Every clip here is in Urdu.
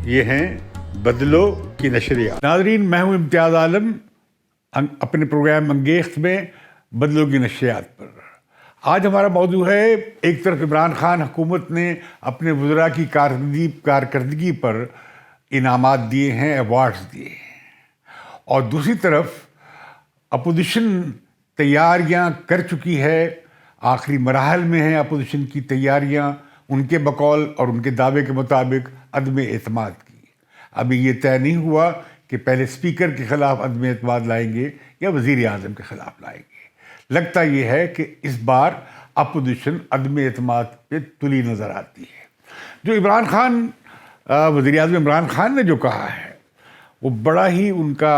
یہ ہیں بدلو کی نشریات۔ ناظرین، میں ہوں امتیاز عالم اپنے پروگرام انگیخت میں بدلو کی نشریات پر۔ آج ہمارا موضوع ہے، ایک طرف عمران خان حکومت نے اپنے وزراء کی کارکردگی پر انعامات دیے ہیں، ایوارڈز دیے ہیں، اور دوسری طرف اپوزیشن تیاریاں کر چکی ہے، آخری مراحل میں ہیں اپوزیشن کی تیاریاں، ان کے بقول اور ان کے دعوے کے مطابق عدم اعتماد کی۔ ابھی یہ طے نہیں ہوا کہ پہلے اسپیکر کے خلاف عدم اعتماد لائیں گے یا وزیر اعظم کے خلاف لائیں گے۔ لگتا یہ ہے کہ اس بار اپوزیشن عدم اعتماد پہ تلی نظر آتی ہے۔ جو عمران خان، وزیر اعظم عمران خان نے جو کہا ہے وہ بڑا ہی ان کا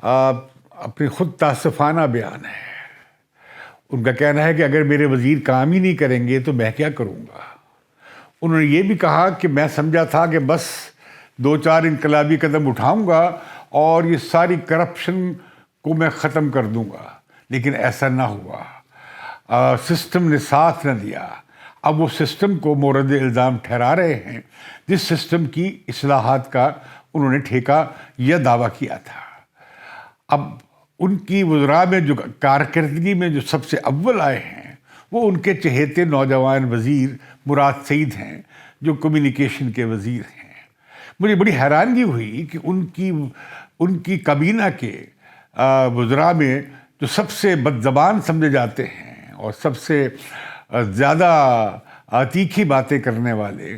اپنی خود تعسفانہ بیان ہے۔ ان کا کہنا ہے کہ اگر میرے وزیر کام ہی نہیں کریں گے تو میں کیا کروں گا۔ انہوں نے یہ بھی کہا کہ میں سمجھا تھا کہ بس 2-4 انقلابی قدم اٹھاؤں گا اور یہ ساری کرپشن کو میں ختم کر دوں گا، لیکن ایسا نہ ہوا، سسٹم نے ساتھ نہ دیا۔ اب وہ سسٹم کو مورد الزام ٹھہرا رہے ہیں جس سسٹم کی اصلاحات کا انہوں نے ٹھیکہ یا دعویٰ کیا تھا۔ اب ان کی وزراء میں جو کارکردگی میں جو سب سے اول آئے ہیں وہ ان کے چہیتے نوجوان وزیر مراد سعید ہیں، جو کمیونیکیشن کے وزیر ہیں۔ مجھے بڑی حیرانگی ہوئی کہ ان کی کابینہ کے وزراء میں جو سب سے بد زبان سمجھے جاتے ہیں اور سب سے زیادہ تیکھی باتیں کرنے والے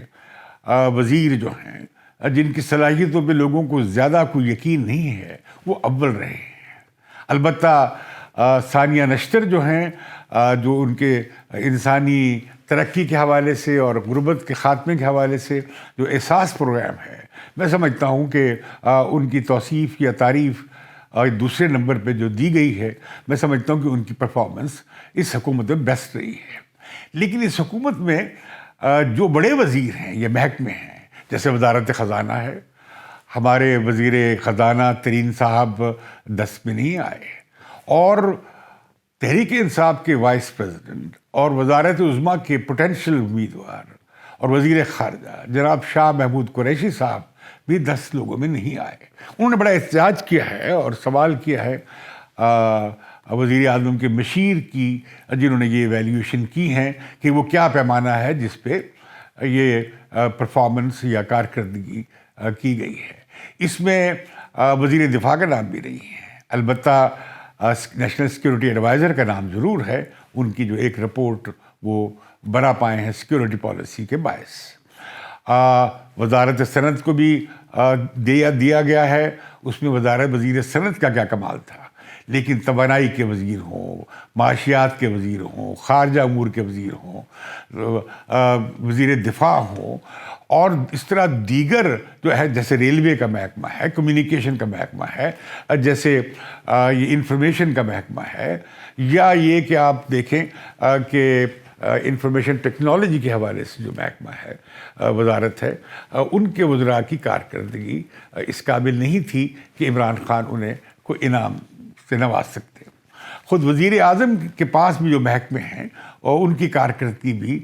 وزیر جو ہیں، جن کی صلاحیتوں پہ لوگوں کو زیادہ کوئی یقین نہیں ہے، وہ اول رہے ہیں۔ البتہ ثانیہ نشتر جو ہیں، جو ان کے انسانی ترقی کے حوالے سے اور غربت کے خاتمے کے حوالے سے جو احساس پروگرام ہے، میں سمجھتا ہوں کہ ان کی توصیف یا تعریف دوسرے نمبر پہ جو دی گئی ہے، میں سمجھتا ہوں کہ ان کی پرفارمنس اس حکومت میں بیسٹ رہی ہے۔ لیکن اس حکومت میں جو بڑے وزیر ہیں یا محکمے ہیں، جیسے وزارت خزانہ ہے، ہمارے وزیر خزانہ ترین صاحب 10 میں نہیں آئے، اور تحریک انصاف کے وائس پریزیڈنٹ اور وزارت عظمیٰ کے پوٹینشیل امیدوار اور وزیر خارجہ جناب شاہ محمود قریشی صاحب بھی 10 لوگوں میں نہیں آئے۔ انہوں نے بڑا احتجاج کیا ہے اور سوال کیا ہے وزیر اعظم کے مشیر کی، جنہوں نے یہ ایویلیویشن کی ہیں کہ وہ کیا پیمانہ ہے جس پہ یہ پرفارمنس یا کارکردگی کی گئی ہے۔ اس میں وزیر دفاع کا نام بھی نہیں ہے، البتہ نیشنل سیکیورٹی ایڈوائزر کا نام ضرور ہے۔ ان کی جو ایک رپورٹ وہ بنا پائے ہیں سیکیورٹی پالیسی کے باعث۔ وزارت صنعت کو بھی دیا گیا ہے، اس میں وزیر صنعت کا کیا کمال تھا، لیکن توانائی کے وزیر ہوں، معاشیات کے وزیر ہوں، خارجہ امور کے وزیر ہوں، وزیر دفاع ہوں، اور اس طرح دیگر جو ہے، جیسے ریلوے کا محکمہ ہے، کمیونیکیشن کا محکمہ ہے، جیسے یہ انفارمیشن کا محکمہ ہے، یا یہ کہ آپ دیکھیں کہ انفارمیشن ٹیکنالوجی کے حوالے سے جو محکمہ ہے، وزارت ہے، ان کے وزراء کی کارکردگی اس قابل نہیں تھی کہ عمران خان انہیں کوئی انعام سے نواز سکتے۔ خود وزیر اعظم کے پاس بھی جو محکمے ہیں اور ان کی کارکردگی بھی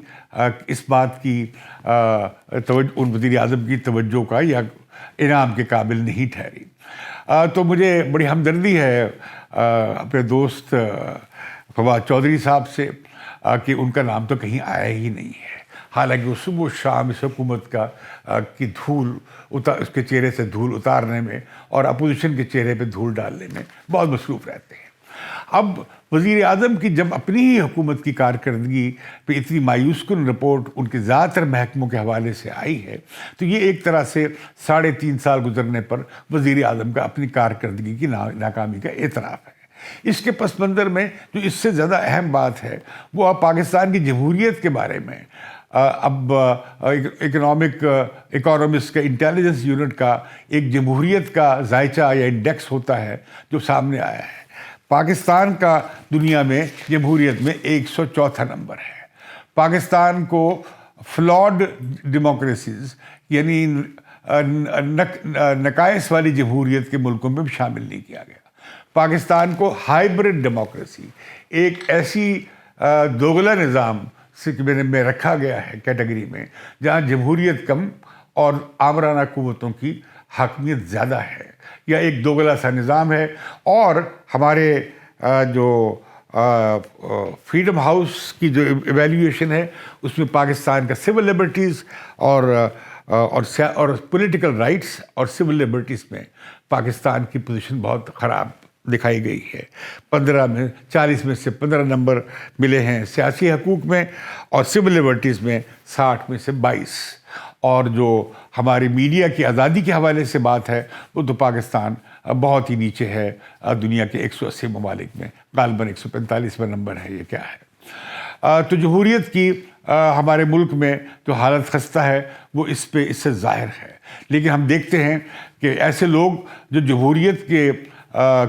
اس بات کی ان وزیر اعظم کی توجہ کا یا انعام کے قابل نہیں ٹھہری۔ تو مجھے بڑی ہمدردی ہے اپنے دوست فواد چودھری صاحب سے کہ ان کا نام تو کہیں آیا ہی نہیں ہے، حالانکہ وہ صبح و شام اس حکومت کی اس کے چہرے سے دھول اتارنے میں اور اپوزیشن کے چہرے پہ دھول ڈالنے میں بہت مصروف رہتے ہیں۔ اب وزیر اعظم کی جب اپنی ہی حکومت کی کارکردگی پہ اتنی مایوس کن رپورٹ ان کے زیادہ تر محکموں کے حوالے سے آئی ہے، تو یہ ایک طرح سے 3.5 سال گزرنے پر وزیر اعظم کا اپنی کارکردگی کی ناکامی کا اعتراف ہے۔ اس کے پس منظر میں جو اس سے زیادہ اہم بات ہے وہ اب پاکستان کی جمہوریت کے بارے میں اب اکانومسٹ کا انٹیلیجنس یونٹ کا ایک جمہوریت کا ذائچہ یا انڈیکس ہوتا ہے جو سامنے آیا ہے۔ پاکستان کا دنیا میں جمہوریت میں 104 نمبر ہے۔ پاکستان کو فلاڈ ڈیموکریسیز یعنی نقائص والی جمہوریت کے ملکوں میں بھی شامل نہیں کیا گیا۔ پاکستان کو ہائیبرڈ ڈیموکریسی، ایک ایسی دوگلا نظام میں رکھا گیا ہے کیٹیگری میں، جہاں جمہوریت کم اور آمرانہ قوتوں کی حاکمیت زیادہ ہے، یا ایک دوگلا سا نظام ہے۔ اور ہمارے جو فریڈم ہاؤس کی جو ایویلیویشن ہے اس میں پاکستان کا سول لبرٹیز اور پولیٹیکل رائٹس اور سول لبرٹیز میں پاکستان کی پوزیشن بہت خراب دکھائی گئی ہے۔ 40 میں سے 15 نمبر ملے ہیں سیاسی حقوق میں، اور سول لبرٹیز میں 60 میں سے 22۔ اور جو ہماری میڈیا کی آزادی کے حوالے سے بات ہے، وہ تو پاکستان بہت ہی نیچے ہے دنیا کے 180 ممالک میں، غالباً 145واں نمبر ہے، یہ کیا ہے۔ تو جمہوریت کی ہمارے ملک میں جو حالت خستہ ہے وہ اس سے ظاہر ہے۔ لیکن ہم دیکھتے ہیں کہ ایسے لوگ جو جمہوریت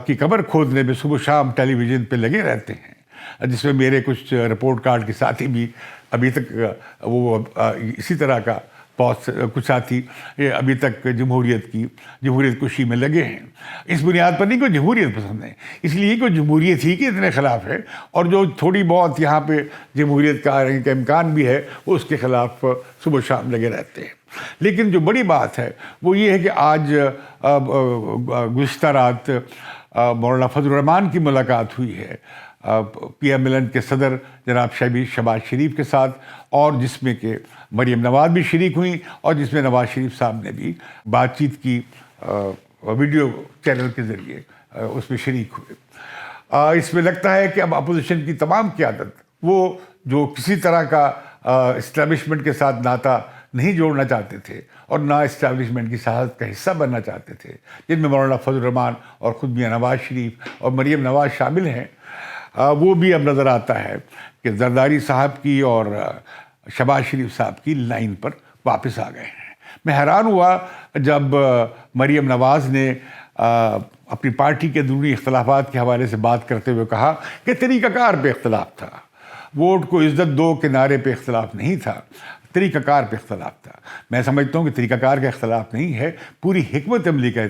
کی قبر کھودنے میں صبح شام ٹیلی ویژن پہ لگے رہتے ہیں، جس میں میرے کچھ رپورٹ کارڈ کے ساتھی بھی ابھی تک وہ اسی طرح کا بہت کچھ ساتھی ابھی تک جمہوریت کشی میں لگے ہیں۔ اس بنیاد پر نہیں کہ جمہوریت پسند ہے، اس لیے کہ جمہوریت ہی کے اتنے خلاف ہے، اور جو تھوڑی بہت یہاں پہ جمہوریت کا آنے کا امکان بھی ہے وہ اس کے خلاف صبح شام لگے رہتے ہیں۔ لیکن جو بڑی بات ہے وہ یہ ہے کہ آج گزشتہ رات مولانا فضل الرحمان کی ملاقات ہوئی ہے پی ایم ایل این کے صدر جناب شہباز شریف کے ساتھ، اور جس میں کہ مریم نواز بھی شریک ہوئیں، اور جس میں نواز شریف صاحب نے بھی بات چیت کی ویڈیو چینل کے ذریعے اس میں شریک ہوئے۔ اس میں لگتا ہے کہ اب اپوزیشن کی تمام قیادت، وہ جو کسی طرح کا اسٹیبلشمنٹ کے ساتھ ناطہ نہیں جوڑنا چاہتے تھے اور نہ اسٹیبلشمنٹ کی سیاست کا حصہ بننا چاہتے تھے، جن میں مولانا فضل الرحمان اور خود میاں نواز شریف اور مریم نواز شامل ہیں، وہ بھی اب نظر آتا ہے کہ زرداری صاحب کی اور شہباز شریف صاحب کی لائن پر واپس آ گئے ہیں۔ میں حیران ہوا جب مریم نواز نے اپنی پارٹی کے اندرونی اختلافات کے حوالے سے بات کرتے ہوئے کہا کہ طریقہ کار پہ اختلاف تھا، ووٹ کو عزت دو کے نعرے پہ اختلاف نہیں تھا، طریقہ کار پہ اختلاف تھا۔ میں سمجھتا ہوں کہ طریقہ کار کا اختلاف نہیں ہے، پوری حکمت عملی کا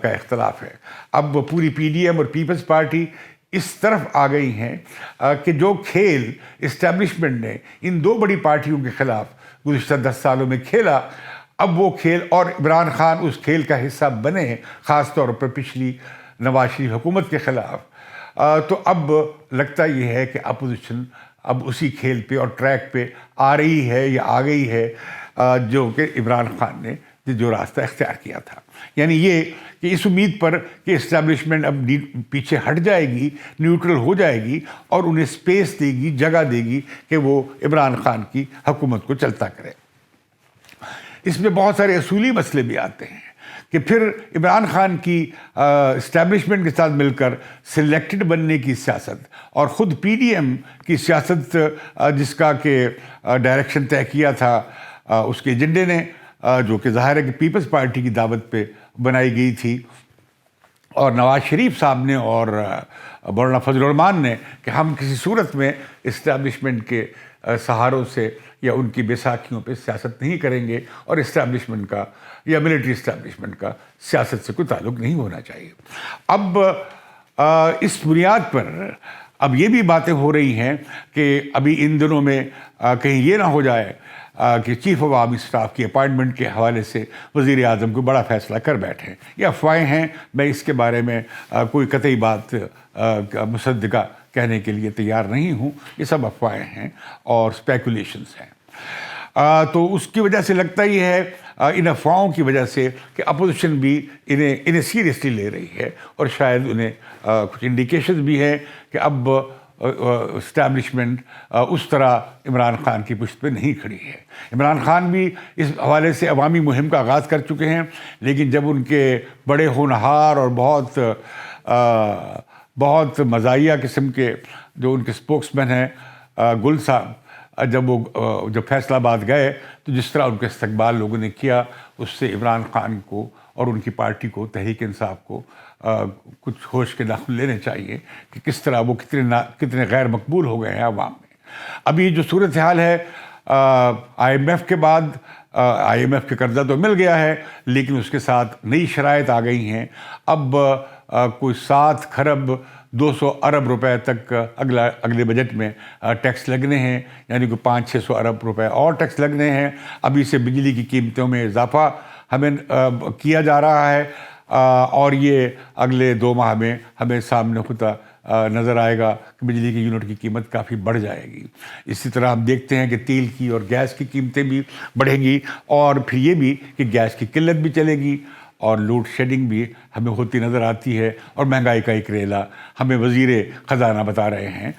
اختلاف ہے۔ اب پوری پی ڈی ایم اور پیپلز پارٹی اس طرف آ گئی ہیں کہ جو کھیل اسٹیبلشمنٹ نے ان دو بڑی پارٹیوں کے خلاف گزشتہ 10 سالوں میں کھیلا، اب وہ کھیل، اور عمران خان اس کھیل کا حصہ بنے، خاص طور پر پچھلی نواز شریف حکومت کے خلاف، تو اب لگتا یہ ہے کہ اپوزیشن اب اسی کھیل پہ اور ٹریک پہ آ رہی ہے یا آ گئی ہے جو کہ عمران خان نے جو راستہ اختیار کیا تھا۔ یعنی یہ کہ اس امید پر کہ اسٹیبلشمنٹ اب پیچھے ہٹ جائے گی، نیوٹرل ہو جائے گی، اور انہیں سپیس دے گی، جگہ دے گی کہ وہ عمران خان کی حکومت کو چلتا کرے۔ اس میں بہت سارے اصولی مسئلے بھی آتے ہیں کہ پھر عمران خان کی اسٹیبلشمنٹ کے ساتھ مل کر سلیکٹڈ بننے کی سیاست، اور خود پی ڈی ایم کی سیاست جس کا کہ ڈائریکشن طے کیا تھا اس کے ایجنڈے نے، جو کہ ظاہر ہے کہ پیپلز پارٹی کی دعوت پہ بنائی گئی تھی، اور نواز شریف صاحب نے اور مولانا فضل الرحمان نے کہ ہم کسی صورت میں اسٹیبلشمنٹ کے سہاروں سے یا ان کی بیساکھیوں پہ سیاست نہیں کریں گے، اور اسٹیبلشمنٹ کا یا ملٹری اسٹیبلشمنٹ کا سیاست سے کوئی تعلق نہیں ہونا چاہیے۔ اب اس بنیاد پر اب یہ بھی باتیں ہو رہی ہیں کہ ابھی ان دنوں میں کہیں یہ نہ ہو جائے کہ چیف آف آرمی اسٹاف کی اپائنٹمنٹ کے حوالے سے وزیر اعظم کو بڑا فیصلہ کر بیٹھیں۔ یہ افواہیں ہیں، میں اس کے بارے میں کوئی قطعی بات مصدقہ کہنے کے لیے تیار نہیں ہوں، یہ سب افواہیں ہیں اور اسپیکولیشنز ہیں۔ تو اس کی وجہ سے لگتا یہ ہے، ان افواہوں کی وجہ سے، کہ اپوزیشن بھی انہیں سیریسلی لے رہی ہے، اور شاید انہیں کچھ انڈیکیشنز بھی ہیں کہ اب اسٹیبلشمنٹ اس طرح عمران خان کی پشت پہ نہیں کھڑی ہے۔ عمران خان بھی اس حوالے سے عوامی مہم کا آغاز کر چکے ہیں، لیکن جب ان کے بڑے ہونہار اور بہت مزاحیہ قسم کے جو ان کے اسپوکس مین ہیں گل صاحب، جب فیصل آباد گئے تو جس طرح ان کا استقبال لوگوں نے کیا، اس سے عمران خان کو اور ان کی پارٹی کو، تحریک انصاف کو کچھ ہوش کے داخل لینے چاہیے کہ کس طرح وہ کتنے غیر مقبول ہو گئے ہیں عوام میں۔ ابھی جو صورتحال ہے، آئی ایم ایف کے بعد، آئی ایم ایف کے قرضہ تو مل گیا ہے، لیکن اس کے ساتھ نئی شرائط آ گئی ہیں۔ اب کوئی 7 کھرب 200 ارب روپے تک اگلے بجٹ میں ٹیکس لگنے ہیں، یعنی کہ 500-600 ارب روپے اور ٹیکس لگنے ہیں۔ ابھی سے بجلی کی قیمتوں میں اضافہ ہمیں کیا جا رہا ہے، اور یہ اگلے 2 ماہ میں ہمیں سامنے ہوتا نظر آئے گا کہ بجلی کی یونٹ کی قیمت کافی بڑھ جائے گی۔ اسی طرح ہم دیکھتے ہیں کہ تیل کی اور گیس کی قیمتیں بھی بڑھیں گی، اور پھر یہ بھی کہ گیس کی قلت بھی چلے گی، اور لوڈ شیڈنگ بھی ہمیں ہوتی نظر آتی ہے، اور مہنگائی کا ایک ریلا ہمیں وزیر خزانہ بتا رہے ہیں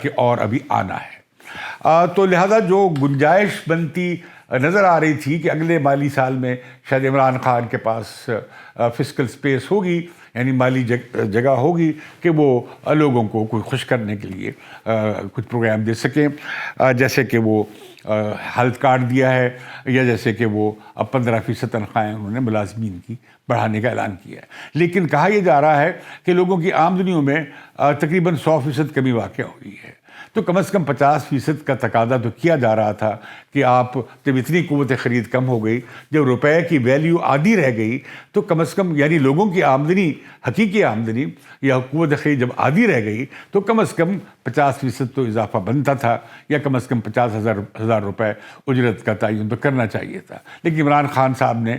کہ اور ابھی آنا ہے۔ تو لہذا جو گنجائش بنتی نظر آ رہی تھی کہ اگلے مالی سال میں شاید عمران خان کے پاس فسکل سپیس ہوگی، یعنی مالی جگہ ہوگی کہ وہ لوگوں کو کوئی خوش کرنے کے لیے کچھ پروگرام دے سکیں، جیسے کہ وہ ہیلتھ کارڈ دیا ہے، یا جیسے کہ وہ اب 15% تنخواہیں انہوں نے ملازمین کی بڑھانے کا اعلان کیا ہے۔ لیکن کہا یہ جا رہا ہے کہ لوگوں کی آمدنیوں میں تقریباً 100% کمی واقع ہوئی ہے، تو کم از کم 50% کا تقاضا تو کیا جا رہا تھا کہ آپ جب اتنی قوت خرید کم ہو گئی، جب روپے کی ویلیو آدھی رہ گئی، تو کم از کم یعنی لوگوں کی آمدنی، حقیقی آمدنی یا قوت خرید جب آدھی رہ گئی، تو کم از کم 50% تو اضافہ بنتا تھا، یا کم از کم 50,000 روپے اجرت کا تعین تو کرنا چاہیے تھا۔ لیکن عمران خان صاحب نے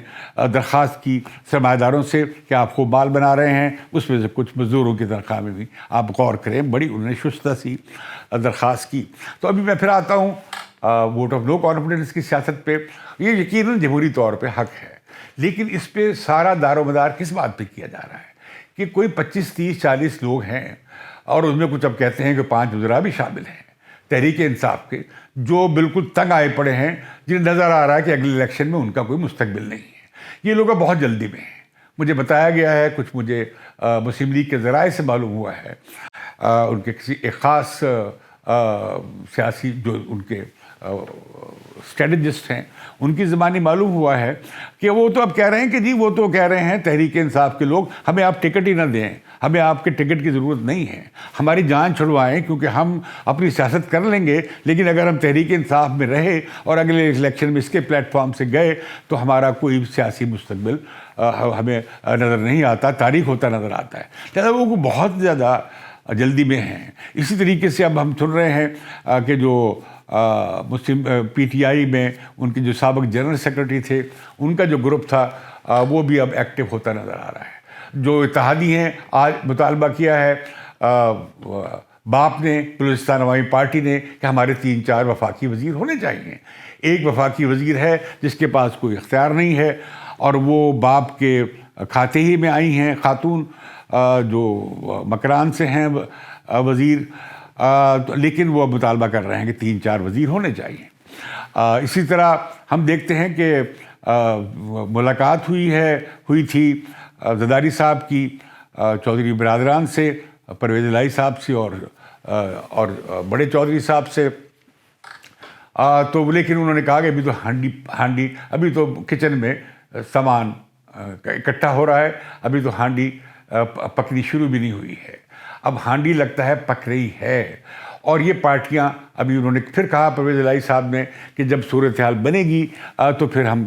درخواست کی سرمایہ داروں سے کہ آپ خوب مال بنا رہے ہیں، اس میں سے کچھ مزدوروں کی تنخواہ میں بھی آپ غور کریں، بڑی انہوں نے شستہ سی درخواست کی۔ تو ابھی میں پھر آتا ہوں ووٹ آف نو کانفیڈنس کی سیاست پہ۔ یہ یقیناً جمہوری طور پہ حق ہے، لیکن اس پہ سارا دار و مدار کس بات پہ کیا جا رہا ہے کہ کوئی 25, 30, 40 لوگ ہیں، اور اس میں کچھ اب کہتے ہیں کہ 5 وزراء بھی شامل ہیں تحریک انصاف کے، جو بالکل تنگ آئے پڑے ہیں، جنہیں نظر آ رہا ہے کہ اگلے الیکشن میں ان کا کوئی مستقبل نہیں ہے۔ یہ لوگ بہت جلدی میں ہیں، مجھے بتایا گیا ہے، کچھ مجھے مسلم لیگ کے ذرائع سے معلوم ہوا ہے، ان کے کسی ایک خاص سیاسی جو ان کے اسٹریٹجسٹ ہیں، ان کی زبانی معلوم ہوا ہے کہ وہ تو اب کہہ رہے ہیں کہ جی وہ تو کہہ رہے ہیں تحریک انصاف کے لوگ، ہمیں آپ ٹکٹ ہی نہ دیں، ہمیں آپ کے ٹکٹ کی ضرورت نہیں ہے، ہماری جان چھڑوائیں، کیونکہ ہم اپنی سیاست کر لیں گے، لیکن اگر ہم تحریک انصاف میں رہے اور اگلے الیکشن میں اس کے پلیٹ فارم سے گئے تو ہمارا کوئی سیاسی مستقبل ہمیں نظر نہیں آتا، تاریخ ہوتا نظر آتا ہے۔ لہٰذا وہ بہت زیادہ جلدی میں ہیں۔ اسی طریقے سے اب ہم سن رہے ہیں کہ جو مسلم پی ٹی آئی میں ان کے جو سابق جنرل سیکرٹری تھے، ان کا جو گروپ تھا وہ بھی اب ایکٹیو ہوتا نظر آ رہا ہے۔ جو اتحادی ہیں، آج مطالبہ کیا ہے باپ نے، بلوچستان عوامی پارٹی نے، کہ ہمارے 3-4 وفاقی وزیر ہونے چاہیے۔ ایک وفاقی وزیر ہے جس کے پاس کوئی اختیار نہیں ہے، اور وہ باپ کے کھاتے ہی میں آئی ہیں خاتون، جو مکران سے ہیں وزیر، لیکن وہ مطالبہ کر رہے ہیں کہ 3-4 وزیر ہونے چاہیے۔ اسی طرح ہم دیکھتے ہیں کہ ملاقات ہوئی تھی زرداری صاحب کی چودھری برادران سے، پرویز الہی صاحب سے اور بڑے چودھری صاحب سے، تو لیکن انہوں نے کہا کہ ابھی تو ہانڈی ابھی تو کچن میں سامان اکٹھا ہو رہا ہے، ابھی تو ہانڈی پکنی شروع بھی نہیں ہوئی ہے۔ اب ہانڈی لگتا ہے پک رہی ہے، اور یہ پارٹیاں ابھی انہوں نے پھر کہا پرویز الہی صاحب نے کہ جب صورتحال بنے گی تو پھر ہم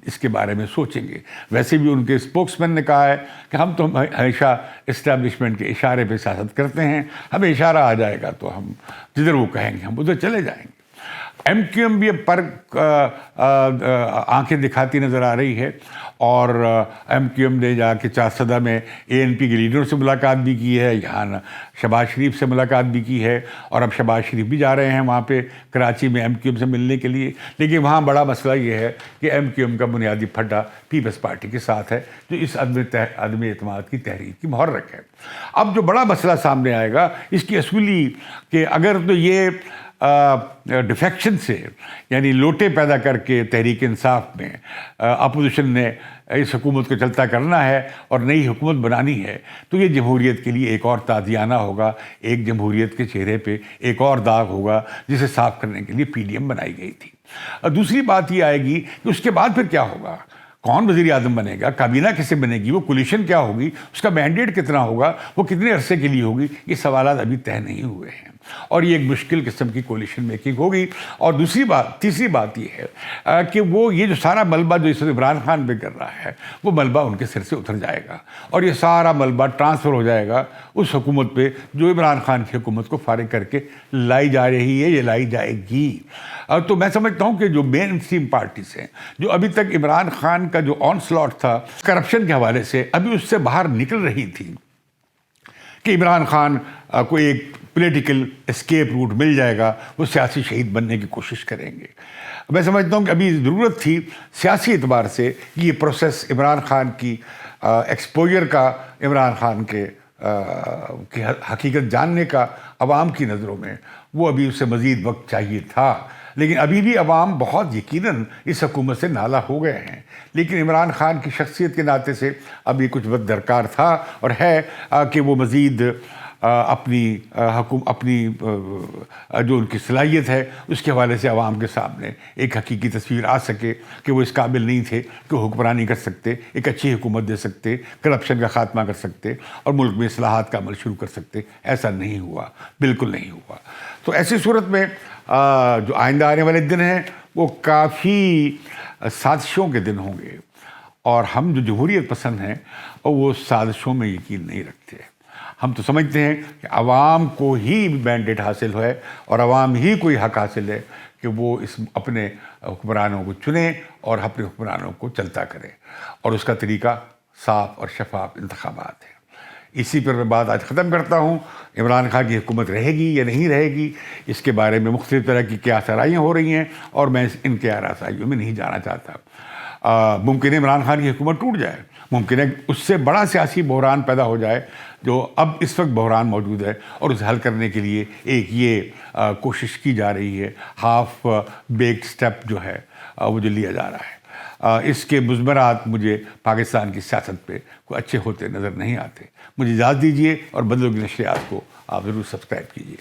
اس کے بارے میں سوچیں گے۔ ویسے بھی ان کے اسپوکس مین نے کہا ہے کہ ہم تو ہمیشہ اسٹیبلشمنٹ کے اشارے پہ سیاست کرتے ہیں، ہمیں اشارہ آ جائے گا تو ہم جدھر وہ کہیں گے ہم ادھر چلے جائیں گے۔ ایم کیو ایم بھی اب پر آنکھیں دکھاتی نظر آ رہی ہے، اور ایم کیو ایم نے جا کے چارسدہ میں اے این پی کے لیڈروں سے ملاقات بھی کی ہے، یہاں شہباز شریف سے ملاقات بھی کی ہے، اور اب شہباز شریف بھی جا رہے ہیں وہاں پہ کراچی میں ایم کیو ایم سے ملنے کے لیے۔ لیکن وہاں بڑا مسئلہ یہ ہے کہ ایم کیو ایم کا بنیادی پھڈا پیپلز پارٹی کے ساتھ ہے، جو اس عدم اعتماد کی تحریک کی محرک ہے۔ اب جو بڑا مسئلہ سامنے آئے گا اس کی اصولی کہ اگر تو یہ ڈیفیکشن سے، یعنی لوٹے پیدا کر کے تحریک انصاف میں اپوزیشن نے اس حکومت کو چلتا کرنا ہے اور نئی حکومت بنانی ہے، تو یہ جمہوریت کے لیے ایک اور تازیانہ ہوگا، ایک جمہوریت کے چہرے پہ ایک اور داغ ہوگا جسے صاف کرنے کے لیے پی ڈی ایم بنائی گئی تھی۔ دوسری بات یہ آئے گی کہ اس کے بعد پھر کیا ہوگا، کون وزیر اعظم بنے گا، کابینہ کیسے بنے گی، وہ کولیشن کیا ہوگی، اس کا مینڈیٹ کتنا ہوگا، وہ کتنے عرصے کے لیے ہوگی، یہ سوالات ابھی طے نہیں ہوئے ہیں۔ اور یہ ایک مشکل قسم کی کولیشن میکنگ ہوگی. اور تیسری بات یہ ہے کہ وہ یہ جو سارا ملبہ جو اس وقت عمران خان پہ کر رہا ہے وہ ملبہ ان کے سر سے اتر جائے گا اور یہ سارا ملبہ ٹرانسفر ہو جائے گا اس حکومت پہ جو عمران خان کی حکومت کو فارغ کر کے لائی جا رہی ہے, یہ لائی جائے گی. تو میں سمجھتا ہوں کہ جو مین اسٹریم پارٹیز ہیں جو ابھی تک عمران خان کا جو آن سلاٹ تھا کرپشن کے حوالے سے ابھی اس سے باہر نکل رہی تھی کہ عمران خان کو ایک پولیٹیکل اسکیپ روٹ مل جائے گا, وہ سیاسی شہید بننے کی کوشش کریں گے. میں سمجھتا ہوں کہ ابھی ضرورت تھی سیاسی اعتبار سے کہ یہ پروسیس عمران خان کی ایکسپوجر کا, عمران خان کے کی حقیقت جاننے کا عوام کی نظروں میں, وہ ابھی اسے مزید وقت چاہیے تھا. لیکن ابھی بھی عوام بہت یقیناً اس حکومت سے نالا ہو گئے ہیں, لیکن عمران خان کی شخصیت کے ناطے سے ابھی کچھ وقت درکار تھا اور ہے کہ وہ مزید اپنی جو ان کی صلاحیت ہے اس کے حوالے سے عوام کے سامنے ایک حقیقی تصویر آ سکے کہ وہ اس قابل نہیں تھے کہ وہ حکمرانی کر سکتے, ایک اچھی حکومت دے سکتے, کرپشن کا خاتمہ کر سکتے اور ملک میں اصلاحات کا عمل شروع کر سکتے. ایسا نہیں ہوا, بالکل نہیں ہوا. تو ایسی صورت میں جو آئندہ آنے والے دن ہیں وہ کافی سازشوں کے دن ہوں گے, اور ہم جو جمہوریت پسند ہیں وہ سازشوں میں یقین نہیں رکھتے. ہم تو سمجھتے ہیں کہ عوام کو ہی مینڈیٹ حاصل ہے اور عوام ہی کو حق حاصل ہے کہ وہ اپنے حکمرانوں کو چنے اور اپنے حکمرانوں کو چلتا کرے, اور اس کا طریقہ صاف اور شفاف انتخابات ہے. اسی پر میں بات آج ختم کرتا ہوں. عمران خان کی حکومت رہے گی یا نہیں رہے گی اس کے بارے میں مختلف طرح کی قیاس آرائیاں ہو رہی ہیں اور میں ان قیاس آرائیوں میں نہیں جانا چاہتا. ممکن ہے عمران خان کی حکومت ٹوٹ جائے, ممکن ہے اس سے بڑا سیاسی بحران پیدا ہو جائے جو اب اس وقت بحران موجود ہے, اور اسے حل کرنے کے لیے ایک یہ کوشش کی جا رہی ہے, ہاف بیکڈ سٹیپ جو ہے وہ جو لیا جا رہا ہے. اس کے مضمرات مجھے پاکستان کی سیاست پہ کوئی اچھے ہوتے نظر نہیں آتے. مجھے اجازت دیجیے اور بدلوں کی نشریات کو آپ ضرور سبسکرائب کیجیے.